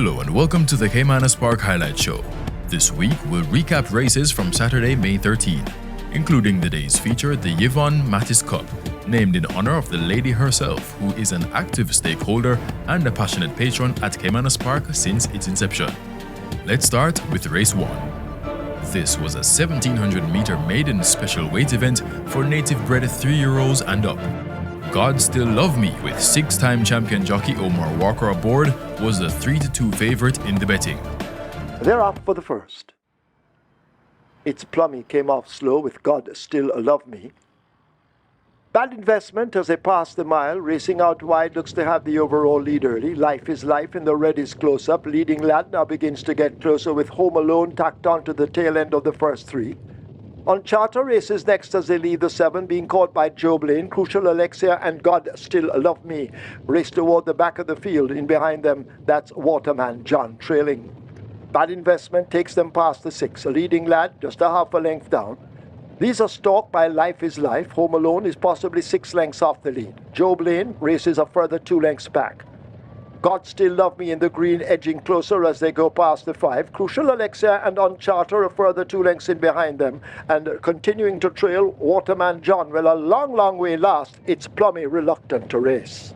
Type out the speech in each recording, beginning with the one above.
Hello and welcome to the Caymanas Park Highlight Show. This week we'll recap races from Saturday, May 13, including the day's feature, the Yvonne Mathis Cup, named in honor of the lady herself, who is an active stakeholder and a passionate patron at Caymanas Park since its inception. Let's start with race 1. This was a 1700-meter maiden special weight event for native-bred 3-year-olds and up. God Still Love Me, with 6-time champion jockey Omar Walker aboard, was the 3-2 favorite in the betting. They're off for the first. It's Plummy came off slow with God Still Love Me. Bad Investment as they pass the mile, racing out wide, looks to have the overall lead early. Life is Life in the red is close up. Leading Lad now begins to get closer with Home Alone tacked on to the tail end of the first 3. On Charter races next as they leave the 7, being caught by Joe Blaine, Crucial Alexia and God Still Love Me. Race toward the back of the field. In behind them, that's Waterman John trailing. Bad Investment takes them past the 6. A Leading Lad just a half a length down. These are stalked by Life is Life. Home Alone is possibly 6 lengths off the lead. Joe Blaine races a further 2 lengths back. God Still Love Me in the green, edging closer as they go past the 5. Crucial Alexia and On Charter a further 2 lengths in behind them. And continuing to trail, Waterman John. Well, a long way last. It's Plummy reluctant to race.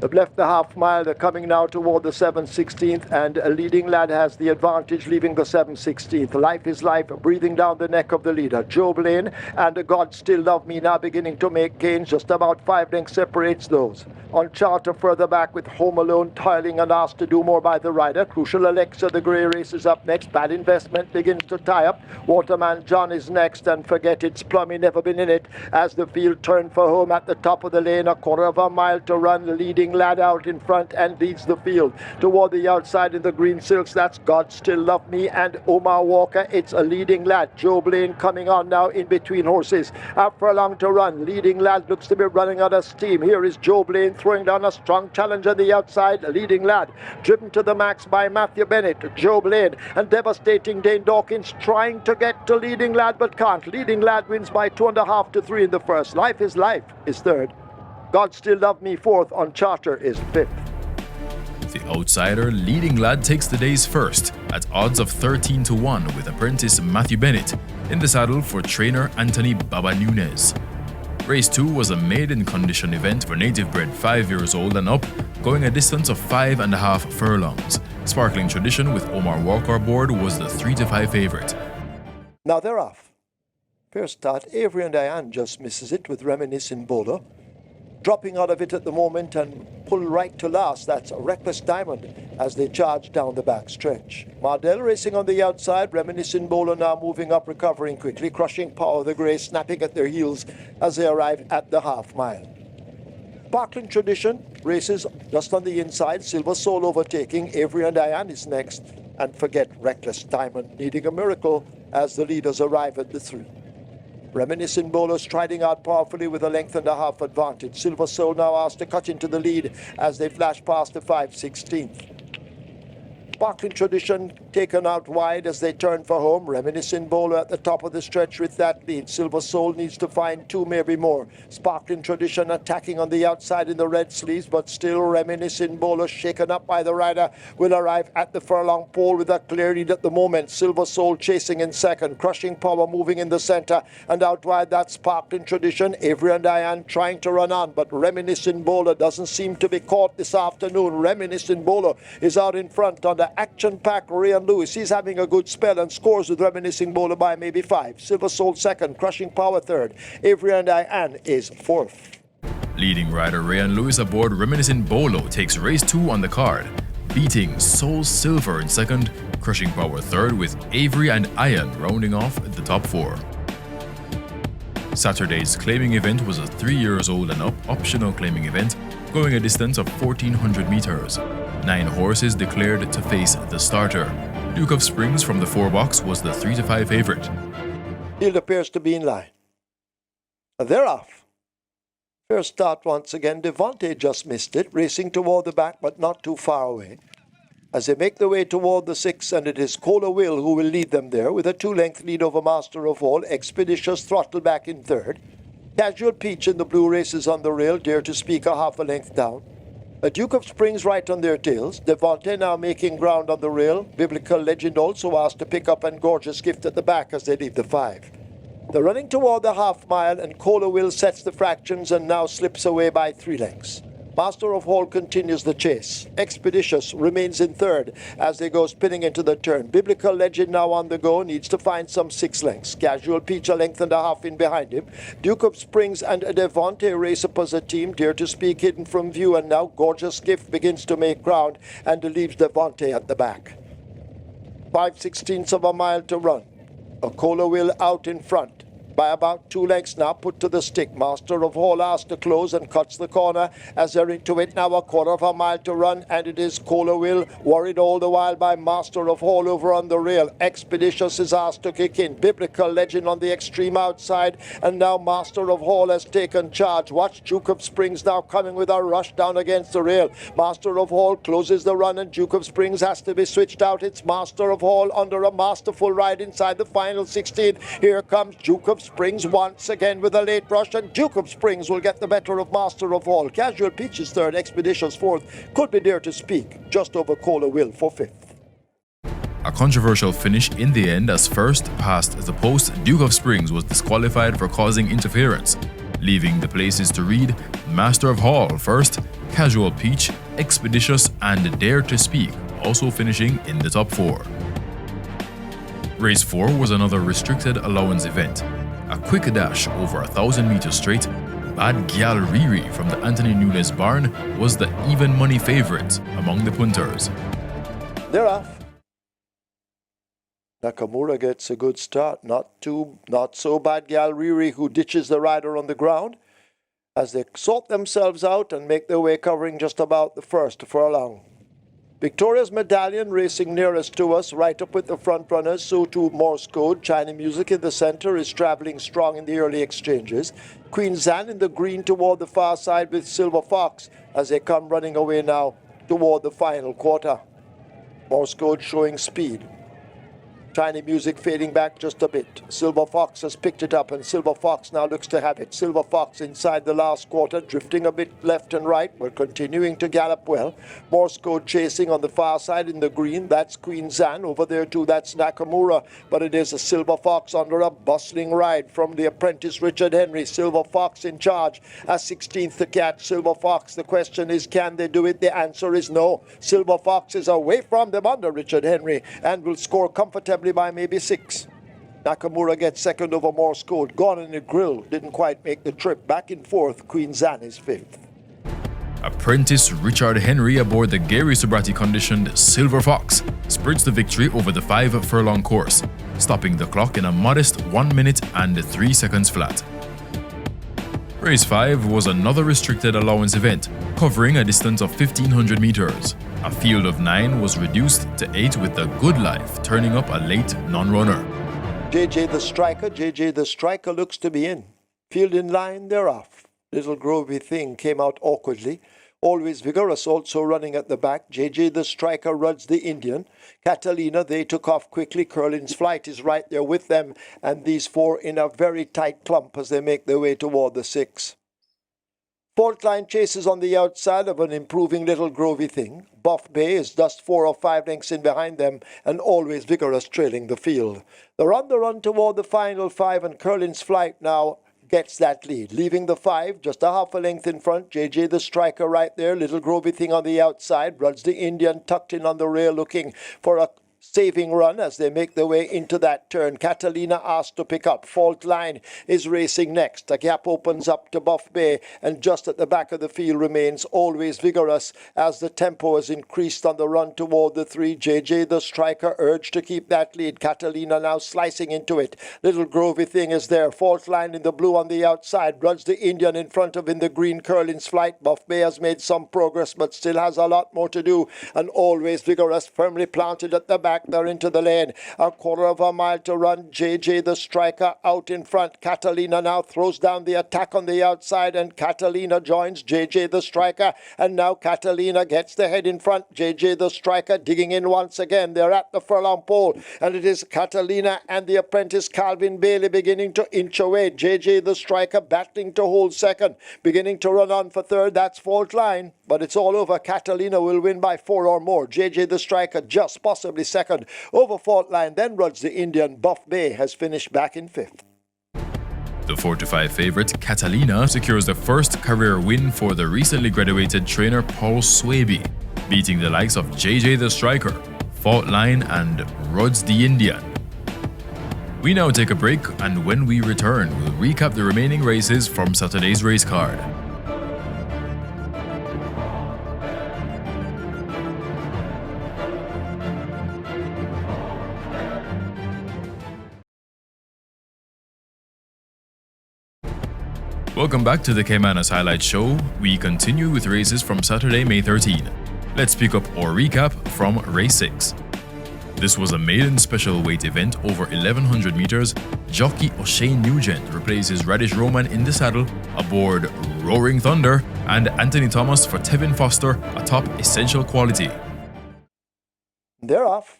They've left the half mile. They're coming now toward the 7/16th, and a Leading Lad has the advantage, leaving the 7/16th. Life is Life, breathing down the neck of the leader. Joe Blaine and God Still Love Me now beginning to make gains. Just about 5 lengths separates those. On Charter further back with Home Alone toiling and asked to do more by the rider. Crucial Alexa, the grey race is up next. Bad Investment begins to tie up. Waterman John is next, and Forget It's Plummy never been in it as the field turned for home at the top of the lane. A quarter of a mile to run. The Leading Lad out in front and leads the field toward the outside in the green silks. That's God Still Love Me and Omar Walker. It's a Leading Lad. Joe Blaine coming on now in between horses. A furlong to run. Leading Lad looks to be running out of steam. Here is Joe Blaine throwing down a strong challenge on the outside. Leading Lad driven to the max by Matthew Bennett. Joe Blaine and devastating Dane Dawkins trying to get to Leading Lad but can't. Leading Lad wins by 2.5 to 3 in the first. Life is Life is third. God Still Love Me fourth. On Charter is 5th. The outsider Leading Lad takes the day's first at odds of 13-1 with apprentice Matthew Bennett in the saddle for trainer Anthony Baba Nunez. Race 2 was a maiden condition event for native-bred 5 years old and up, going a distance of 5.5 furlongs. Sparkling Tradition with Omar Walker aboard was the 3-5 favorite. Now they're off. First start, Avery and Diane just misses it with Reminiscent Bowler. Dropping out of it at the moment and pull right to last. That's a Reckless Diamond as they charge down the back stretch. Mardell racing on the outside. Reminiscent Bowler now moving up, recovering quickly. Crushing Power the Grey snapping at their heels as they arrive at the half mile. Sparkling Tradition races just on the inside. Silver Soul overtaking. Avery and Diane is next. And Forget Reckless Diamond needing a miracle as the leaders arrive at the 3. Reminiscent Bowler striding out powerfully with a 1.5 length advantage. Silver Soul now asked to cut into the lead as they flash past the 5/16th. Sparkling Tradition taken out wide as they turn for home. Reminiscent Bowler at the top of the stretch with that lead. Silver Soul needs to find 2, maybe more. Sparkling Tradition attacking on the outside in the red sleeves, but still Reminiscent Bowler shaken up by the rider will arrive at the furlong pole with a clear lead at the moment. Silver Soul chasing in second. Crushing Power moving in the center, and out wide that's Sparkling Tradition. Avery and Diane trying to run on, but Reminiscent Bowler doesn't seem to be caught this afternoon. Reminiscent Bowler is out in front on the action-packed Ryan Lewis. He's having a good spell and scores with Reminiscent Bowler by maybe 5. Silver Soul second. Crushing Power third. Avery and Diane is 4th. Leading rider Ryan Lewis aboard Reminiscent Bowler takes race 2 on the card, beating Soul Silver in second, Crushing Power third, with Avery and Ian rounding off the top 4. Saturday's claiming event was a 3 years old and up optional claiming event, going a distance of 1,400 meters. 9 horses declared to face the starter. Duke of Springs from the 4 box was the 3-5 favorite. Field appears to be in line. They're off. First start once again. Devontae just missed it, racing toward the back but not too far away. As they make their way toward the 6, and it is Cola Will who will lead them there with a 2-length lead over Master of All. Expeditious throttle back in third. Casual Peach in the blue races on the rail, Dare to Speak a half a length down. A Duke of Springs right on their tails. Devontae now making ground on the rail. Biblical Legend also asked to pick up, and Gorgeous Gift at the back as they leave the 5. They're running toward the half mile, and Cola Will sets the fractions and now slips away by 3 lengths. Master of Hall continues the chase. Expeditious remains in third as they go spinning into the turn. Biblical Legend now on the go, needs to find some 6 lengths. Casual Peach a length and a half in behind him. Duke of Springs and Devontae race up as a team. Dare to Speak hidden from view, and now Gorgeous Gift begins to make ground and leaves Devontae at the back. 5/16 of a mile to run. A Cola Will out in front by about 2 lengths now, put to the stick. Master of Hall asked to close and cuts the corner as they're into it now. A quarter of a mile to run, and it is Cola Will, worried all the while by Master of Hall over on the rail. Expeditious is asked to kick in. Biblical Legend on the extreme outside, and now Master of Hall has taken charge. Watch Duke of Springs now coming with a rush down against the rail. Master of Hall closes the run, and Duke of Springs has to be switched out. It's Master of Hall under a masterful ride inside the final 16. Here comes Duke of Springs once again with a late rush, and Duke of Springs will get the better of Master of Hall. Casual Peach is third, Expeditious fourth. Could be Dare to Speak just over Cola Will for 5th. A controversial finish in the end, as first past the post, Duke of Springs was disqualified for causing interference, leaving the places to read Master of Hall first, Casual Peach, Expeditious, and Dare to Speak also finishing in the top 4. Race 4 was another restricted allowance event. A quick dash over 1,000 meters straight, Bad Gyal Riri from the Anthony Nunes barn was the even money favorite among the punters. They're off. Nakamura gets a good start. Not so Bad Gyal Riri, who ditches the rider on the ground as they sort themselves out and make their way covering just about the first furlong. Victoria's Medallion racing nearest to us, right up with the front runners. So too Morse Code. China Music in the center is traveling strong in the early exchanges. Queen Zan in the green toward the far side with Silver Fox as they come running away now toward the final quarter. Morse Code showing speed. China Music fading back just a bit. Silver Fox has picked it up, and Silver Fox now looks to have it. Silver Fox inside the last quarter, drifting a bit left and right, but continuing to gallop well. Morse Code chasing on the far side in the green. That's Queen Zan. Over there too, that's Nakamura. But it is a Silver Fox under a bustling ride from the apprentice Richard Henry. Silver Fox in charge. A 16th to catch Silver Fox. The question is, can they do it? The answer is no. Silver Fox is away from them under Richard Henry and will score comfortably by maybe 6. Nakamura gets second over Morse Code. Gone in the grill. Didn't quite make the trip. Back and forth. Queen Zan is 5th. Apprentice Richard Henry aboard the Gary Sobrati conditioned Silver Fox sprints the victory over the 5 furlong course, stopping the clock in a modest 1 minute and 3 seconds flat. Race 5 was another restricted allowance event, covering a distance of 1,500 meters. A field of 9 was reduced to 8 with the Good Life turning up a late non-runner. JJ the Striker looks to be in. Field in line, they're off. Little Grovey Thing came out awkwardly. Always Vigorous also running at the back. JJ the Striker runs the Indian. Catalina, they took off quickly. Curlin's Flight is right there with them. And these 4 in a very tight clump as they make their way toward the 6. Fault Line chases on the outside of an improving Little Grovey Thing. Buff Bay is just 4 or 5 lengths in behind them, and Always Vigorous trailing the field. They're on the run toward the final 5, and Curlin's Flight now gets that lead, leaving the 5 just a half a length in front. JJ the Striker right there. Little Grovey Thing on the outside. Runs the Indian tucked in on the rail, looking for a saving run as they make their way into that turn. Catalina asked to pick up. Fault Line is racing next. A gap opens up to Buff Bay, and just at the back of the field remains Always Vigorous as the tempo has increased on the run toward the 3. JJ the Striker urged to keep that lead. Catalina now slicing into it. Little Grovey Thing is there. Fault Line in the blue on the outside. Runs the Indian in front of in the green. Curlin's Flight. Buff Bay has made some progress but still has a lot more to do, and Always Vigorous firmly planted at the back. back. They're into the lane. A quarter of a mile to run. JJ the striker out in front. Catalina now throws down the attack on the outside, and Catalina joins JJ the striker. And now Catalina gets the head in front. JJ the striker digging in once again. They're at the furlong pole, and it is Catalina and the apprentice Calvin Bailey beginning to inch away. JJ the striker battling to hold second, beginning to run on for third. That's Fault Line, but it's all over. Catalina will win by 4 or more. JJ the striker just possibly second over Fault Line. Then runs the Indian. Buff Bay has finished back in 5th. The 4-5 favourite Catalina secures the first career win for the recently graduated trainer Paul Swaby, beating the likes of JJ the Striker, Fault Line and Rods the Indian. We now take a break, and when we return, we'll recap the remaining races from Saturday's race card. Welcome back to the Caymanas Highlight Show. We continue with races from Saturday, May 13. Let's pick up our recap from race 6. This was a maiden special weight event over 1100 meters. Jockey O'Shane Nugent replaces Radish Roman in the saddle aboard Roaring Thunder, and Anthony Thomas for Tevin Foster atop Essential Quality. They're off.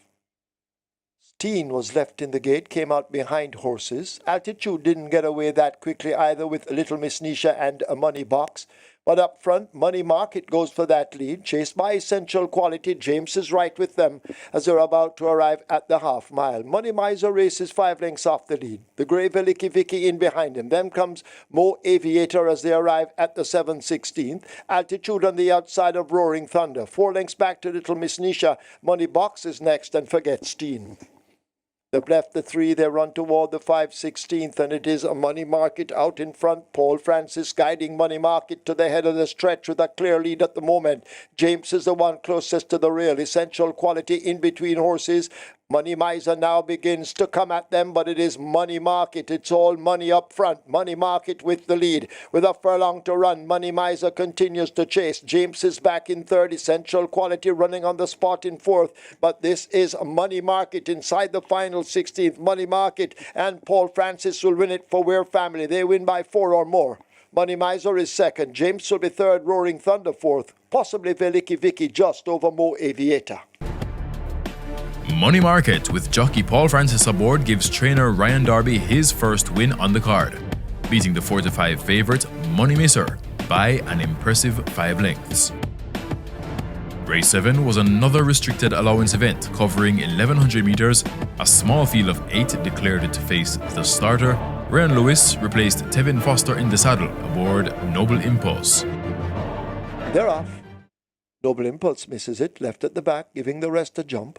Steen was left in the gate, came out behind horses. Altitude didn't get away that quickly either with Little Miss Nisha and a Money Box. But up front, Money Market goes for that lead, chased by Essential Quality. James is right with them as they're about to arrive at the half mile. Money Miser races 5 lengths off the lead. The Grey Veliki Vicky in behind him. Then comes Mo Aviator as they arrive at the 7/16th. Altitude on the outside of Roaring Thunder. 4 lengths back to Little Miss Nisha. Money Box is next, and Forget Steen. They've left the 3, they run toward the 5/16th, and it is a Money Market out in front. Paul Francis guiding Money Market to the head of the stretch with a clear lead at the moment. James is the one closest to the rail. Essential Quality in between horses. Money Miser now begins to come at them, but it is Money Market. It's all money up front. Money Market with the lead. With a furlong to run, Money Miser continues to chase. James is back in 3rd. Essential Quality running on the spot in 4th. But this is Money Market inside the final 16th. Money Market and Paul Francis will win it for Weir Family. They win by 4 or more. Money Miser is 2nd. James will be 3rd. Roaring Thunder 4th. Possibly Veliki Vicky just over Mo Aviator. Money Market with jockey Paul Francis aboard gives trainer Ryan Darby his first win on the card, beating the 4-5 favourite Money Misser by an impressive 5 lengths. Race 7 was another restricted allowance event covering 1100 meters. A small field of 8 declared it to face the starter. Ryan Lewis replaced Tevin Foster in the saddle aboard Noble Impulse. They're off. Noble Impulse misses it, left at the back, giving the rest a jump.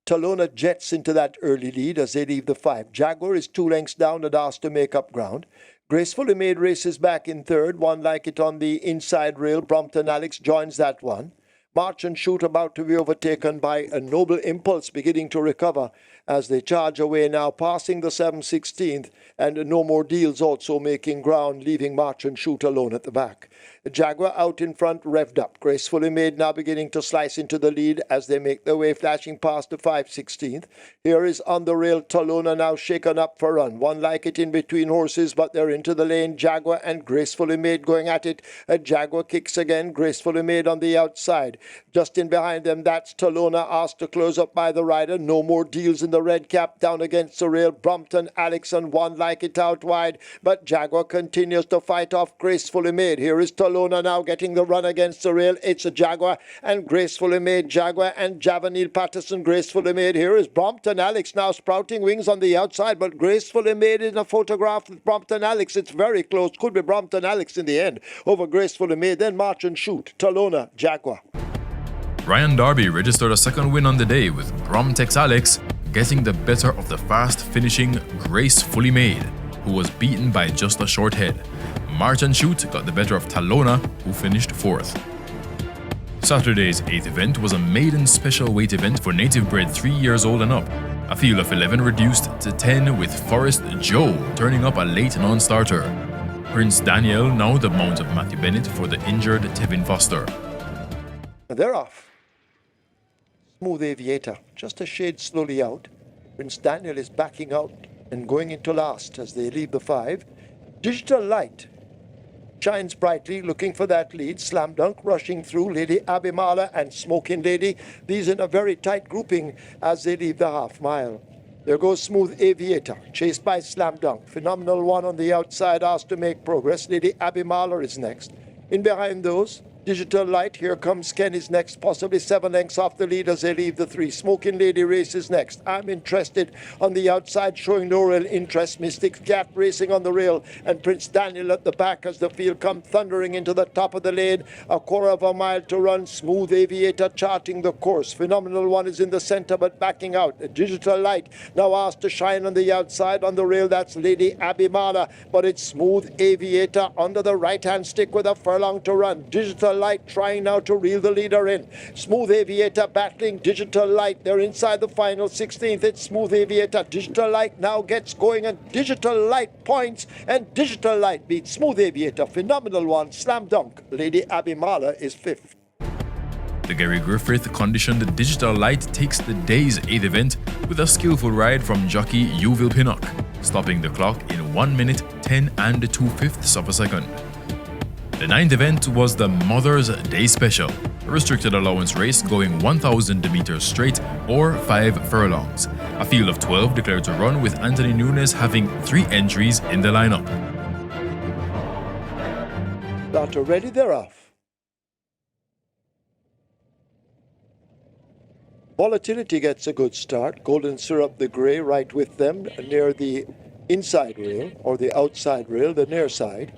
Talona jets into that early lead as they leave the 5. Jaguar is 2 lengths down and asked to make up ground. Gracefully Made races back in 3rd. One Like It on the inside rail. Brompton Alex joins that one. March and Shoot about to be overtaken by a Noble Impulse beginning to recover as they charge away now, passing the 7/16th, and No More Deals also making ground, leaving March and Shoot alone at the back. The Jaguar out in front, revved up. Gracefully Made now beginning to slice into the lead as they make their way, flashing past the 5/16th. Here is on the rail Talona now shaken up for run. One Like It in between horses, but they're into the lane. Jaguar and Gracefully Made going at it. A Jaguar kicks again. Gracefully Made on the outside. Just in behind them, that's Talona asked to close up by the rider. No More Deals in the red cap down against the rail. Brompton Alex and One Like It out wide, but Jaguar continues to fight off Gracefully Made. Here is Talona now getting the run against the rail. It's a Jaguar and Gracefully Made. Jaguar and Javanil Patterson. Gracefully Made. Here is Brompton Alex now sprouting wings on the outside, but Gracefully Made in a photograph with Brompton Alex. It's very close. Could be Brompton Alex in the end over Gracefully Made. Then March and Shoot. Talona, Jaguar. Ryan Darby registered a second win on the day with Bromtex Alex getting the better of the fast finishing Gracefully Made, who was beaten by just a short head. March and Shoot got the better of Talona, who finished 4th. Saturday's 8th event was a maiden special weight event for native bred 3 years old and up. A field of 11 reduced to 10 with Forest Joe turning up a late non-starter. Prince Daniel now the mount of Matthew Bennett for the injured Tevin Foster. They're off. Smooth Aviator, just a shade slowly out. Prince Daniel is backing out and going into last as they leave the 5. Digital Light shines brightly, looking for that lead. Slam Dunk rushing through. Lady Abimala and Smoking Lady. These in a very tight grouping as they leave the half mile. There goes Smooth Aviator, chased by Slam Dunk. Phenomenal One on the outside, asked to make progress. Lady Abimala is next. In behind those, Digital Light, here comes Ken is next, possibly 7 lengths off the lead as they leave the 3. Smoking Lady races next. I'm Interested on the outside, showing no real interest. Mystic Cat racing on the rail, and Prince Daniel at the back as the field come thundering into the top of the lane. A quarter of a mile to run. Smooth Aviator charting the course. Phenomenal One is in the center but backing out. A Digital Light now asked to shine on the outside. On the rail, that's Lady Abimala, but it's Smooth Aviator under the right-hand stick with a furlong to run. Digital Light trying now to reel the leader in. Smooth Aviator battling Digital Light. They're inside the final 16th. It's Smooth Aviator. Digital Light now gets going, and Digital Light points, and Digital Light beats Smooth Aviator. Phenomenal One, Slam Dunk. Lady Abimala is 5th. The Gary Griffith conditioned Digital Light takes the day's 8th event with a skillful ride from jockey Yuvil Pinnock, stopping the clock in 1 minute 10 and 2/5 of a second. The 9th event was the Mother's Day Special, a restricted allowance race going 1,000 meters straight or 5 furlongs. A field of 12 declared to run, with Anthony Nunes having 3 entries in the lineup. Starter ready, they're off. Volatility gets a good start. Golden Syrup the Grey right with them near the inside rail or the outside rail, the near side.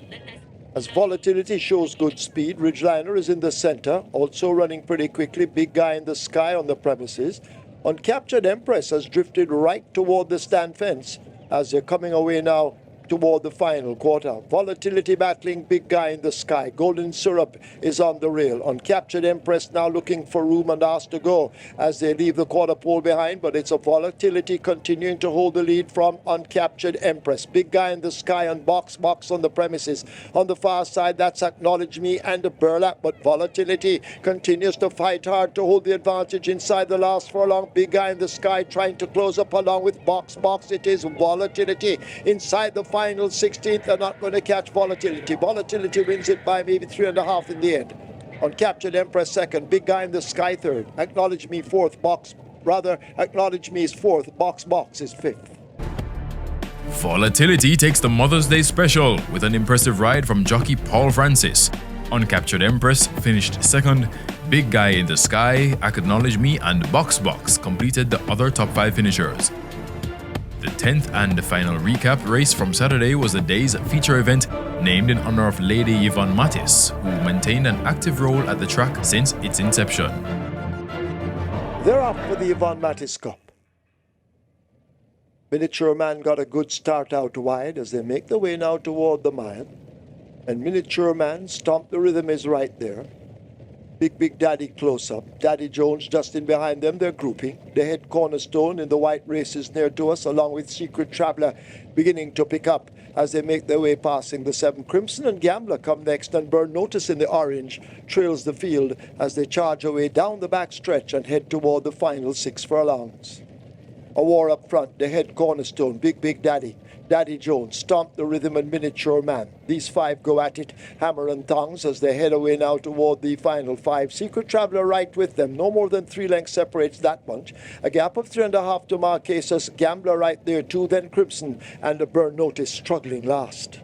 As Volatility shows good speed, Ridgeliner is in the center, also running pretty quickly. Big Guy in the Sky on the premises. Uncaptured Empress has drifted right toward the stand fence as they're coming away now toward the final quarter. Volatility battling Big Guy in the Sky. Golden Syrup is on the rail. Uncaptured Empress now looking for room and asked to go as they leave the quarter pole behind, but it's a Volatility continuing to hold the lead from Uncaptured Empress. Big Guy in the Sky on box on the premises. On the far side, that's Acknowledge Me and a Burlap, but Volatility continues to fight hard to hold the advantage inside the last furlong. Big Guy in the Sky trying to close up along with box. It is Volatility inside the final 16th. They're not going to catch Volatility. Volatility wins it by maybe 3.5 in the end. Uncaptured Empress second. Big Guy in the Sky third. Acknowledge Me fourth. Acknowledge Me is fourth. Box is 5th. Volatility takes the Mother's Day Special with an impressive ride from jockey Paul Francis. Uncaptured Empress finished second. Big Guy in the Sky, Acknowledge Me, and Box completed the other top 5 finishers. The 10th and final recap race from Saturday was the day's feature event, named in honor of Lady Yvonne Mathis, who maintained an active role at the track since its inception. They're off for the Yvonne Mathis Cup. Miniature Man got a good start out wide as they make their way now toward the mile. And Miniature Man, Stomp the Rhythm is right there. Big Daddy close up. Daddy Jones just in behind them. They're grouping. The head Cornerstone in the white races near to us, along with Secret Traveler beginning to pick up as they make their way passing the 7. Crimson and Gambler come next, and Burn Notice in the orange trails the field as they charge away down the back stretch and head toward the final 6 furlongs. A war up front. The head Cornerstone, Big Daddy, Daddy Jones, Stomp the Rhythm, and Miniature Man. These 5 go at it, hammer and tongs, as they head away now toward the final 5. Secret Traveler right with them. No more than 3 lengths separates that bunch. A gap of 3.5 to Marquesas. Gambler right there too, then Crimson, and the Burn Notice struggling last.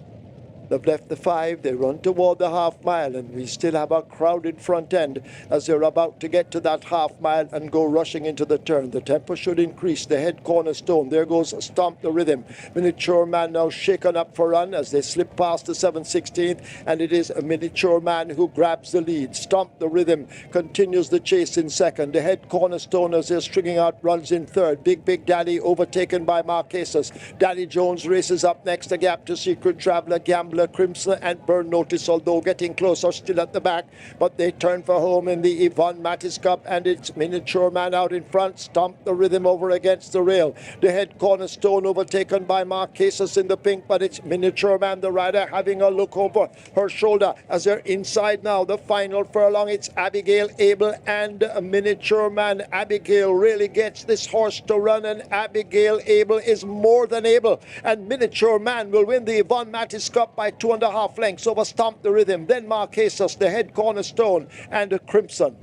They've left the 5, they run toward the half mile, and we still have a crowded front end as they're about to get to that half mile and go rushing into the turn. The tempo should increase. The head Cornerstone, there goes Stomp the Rhythm. Miniature Man now shaken up for run as they slip past the 7/16th, and it is a Miniature Man who grabs the lead. Stomp the Rhythm continues the chase in second. The head Cornerstone, as they're stringing out runs, in third. Big Daddy overtaken by Marquesas. Daddy Jones races up next, a gap to Secret Traveler. Gambler Able, Crimson and Burn Notice, although getting closer, still at the back, but they turn for home in the Yvonne Mathis Cup, and it's Miniature Man out in front, Stomp the Rhythm over against the rail. The head cornerstone overtaken by Marquesas in the pink, but it's Miniature Man, the rider, having a look over her shoulder as they're inside now. The final furlong, it's Abigail, Able and Miniature Man. Abigail really gets this horse to run, and Abigail Able is more than able, and Miniature Man will win the Yvonne Mathis Cup by 2.5 lengths over Stomp the Rhythm, then Marquesas, the head cornerstone, and Crimson.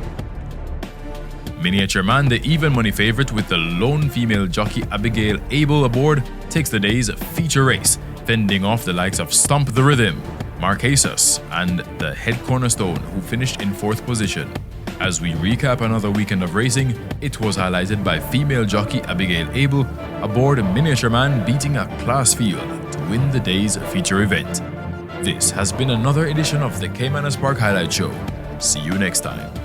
Miniature Man, the even money favorite with the lone female jockey Abigail Able aboard, takes the day's feature race, fending off the likes of Stomp the Rhythm, Marquesas, and the head cornerstone, who finished in 4th position. As we recap another weekend of racing, it was highlighted by female jockey Abigail Able aboard Miniature Man, beating a class field to win the day's feature event. This has been another edition of the Caymanas Park Highlight Show. See you next time.